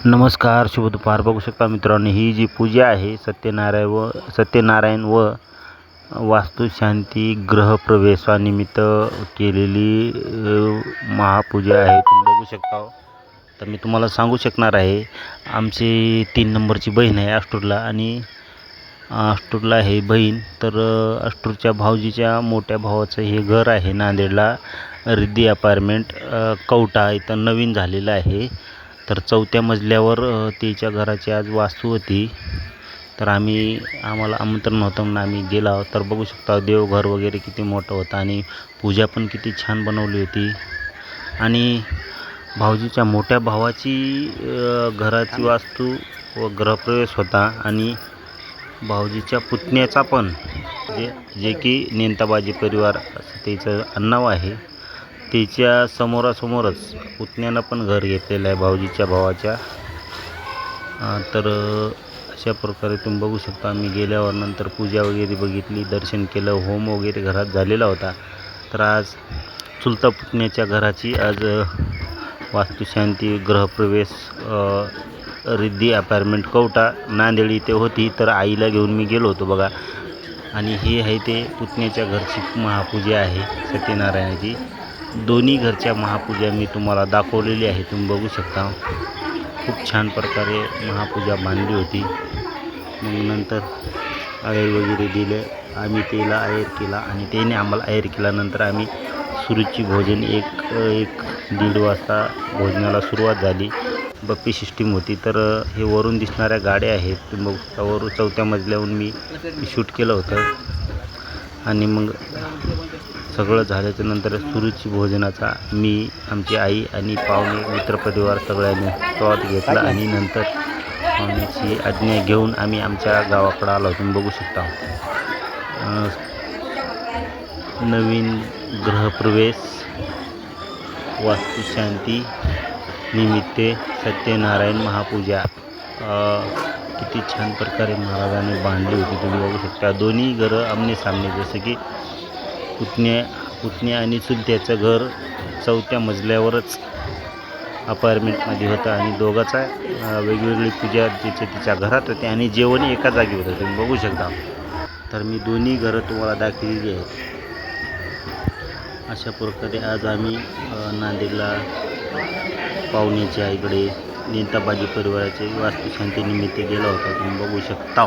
नमस्कार, शुभ दुपार. बघू शकता मित्रांनो, ही जी पूजा आहे सत्यनारायण व वास्तुशांती गृहप्रवेशानिमित्त केलेली महापूजा आहे. तुम्ही बघू शकता. तर मी तुम्हाला सांगू शकणार आहे, आमची 3 नंबरची बहीण आहे आष्टूरला, आणि आष्टूरला आहे बहीण. तर आष्टूरच्या भाऊजीच्या मोठ्या भावाचं हे घर आहे नांदेडला, रिद्धी अपार्टमेंट कवठा इथं नवीन झालेलं आहे. तर 4थ्या मजल्यावर तिच्या घराची आज वास्तू होती. तर आम्हाला आमंत्रण होतं म्हणून आम्ही गेलो. तर बघू शकता देवघर वगैरे किती मोठं होतं आणि पूजा पण किती छान बनवली होती. आणि भाऊजीच्या मोठ्या भावाची घराची वास्तू व गृहप्रवेश होता, आणि भाऊजीच्या पुतण्याचा पण जे की नेंताबाजी परिवार असं त्याचं आडनाव आहे, त्याच्या समोरासमोरच पुतण्यानं पण घर घेतलेलं आहे भाऊजीच्या भावाच्या. तर अशा प्रकारे तुम्ही बघू शकता. आम्ही गेल्यावर नंतर पूजा वगैरे बघितली, दर्शन केलं, होम वगैरे घरात झालेला होता. तर आज चुलता पुतण्याच्या घराची आज वास्तुशांती गृहप्रवेश रिद्धी अपार्टमेंट कवठा नांदेड इथे होती. तर आईला घेऊन मी गेलो होतो बघा. आणि ही आहे ते पुतण्याच्या घरची महापूजा आहे सत्यनारायणाची. दोन्ही घरच्या महापूजा मी तुम्हाला दाखवलेली आहे. तुम्ही बघू शकता खूप छान प्रकारे महापूजा बांधली होती. मग नंतर आहेर वगैरे दिले, आम्ही त्याला आहेर केला आणि त्याने आम्हाला आहेर केल्यानंतर आम्ही सुरुची भोजन एक 1-1:30 वाजता भोजनाला सुरुवात झाली. बप्पी सिस्टीम होती. तर हे वरून दिसणाऱ्या गाड्या आहेत. तुम्ही बघू शकता. वरून 4थ्या मजल्याहून मी शूट केलं होतं. आणि मग सगळं झाल्याच्या नंतर सुरुची भोजनाचा मी, आमची आई आणि पाहुणे मित्रपरिवार सगळ्यांनी स्वाद घेतला, आणि नंतर पाहुण्याची आज्ञा घेऊन आम्ही आमच्या गावाकडं आलो. तुम्ही बघू शकता नवीन गृहप्रवेश वास्तुशांती निमित्त सत्यनारायण महापूजा किती छान प्रकारे महाराजांनी बांधली होती. तुम्ही बघू शकता. दोन्ही घरं आमने सामने, जसं की पुतण्या आणि चुलत्याचं घर 4थ्या मजल्यावरच अपार्टमेंटमध्ये होतं, आणि दोघांचा वेगवेगळी पूजा तिच्या घरात होती आणि जेवण एका जागी होतं. तुम्ही बघू शकता. तर मी दोन्ही घरं तुम्हाला दाखवलेली आहेत. अशा प्रकारे आज आम्ही नांदेडला पाहुण्याच्या आईकडे नेंताबाजी परिवाराचे वास्तुशांतीनिमित्त गेलो होतो. तुम्ही बघू शकता.